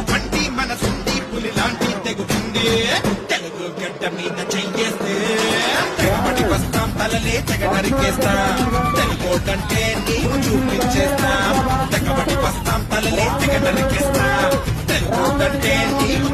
పంటి మనసుంది పులి లాంటి తెగుతుంది తెలుగు గడ్డ మీద చెయ్యేస్తే తెగబడి వస్తాం తలలే తెగ నరికేస్తాం తెలుగోటంటే నీవు చూపించేస్తాం తెగబడి వస్తాం తలలే తెగ నరికేస్తాం తెలుగోటంటే నీవు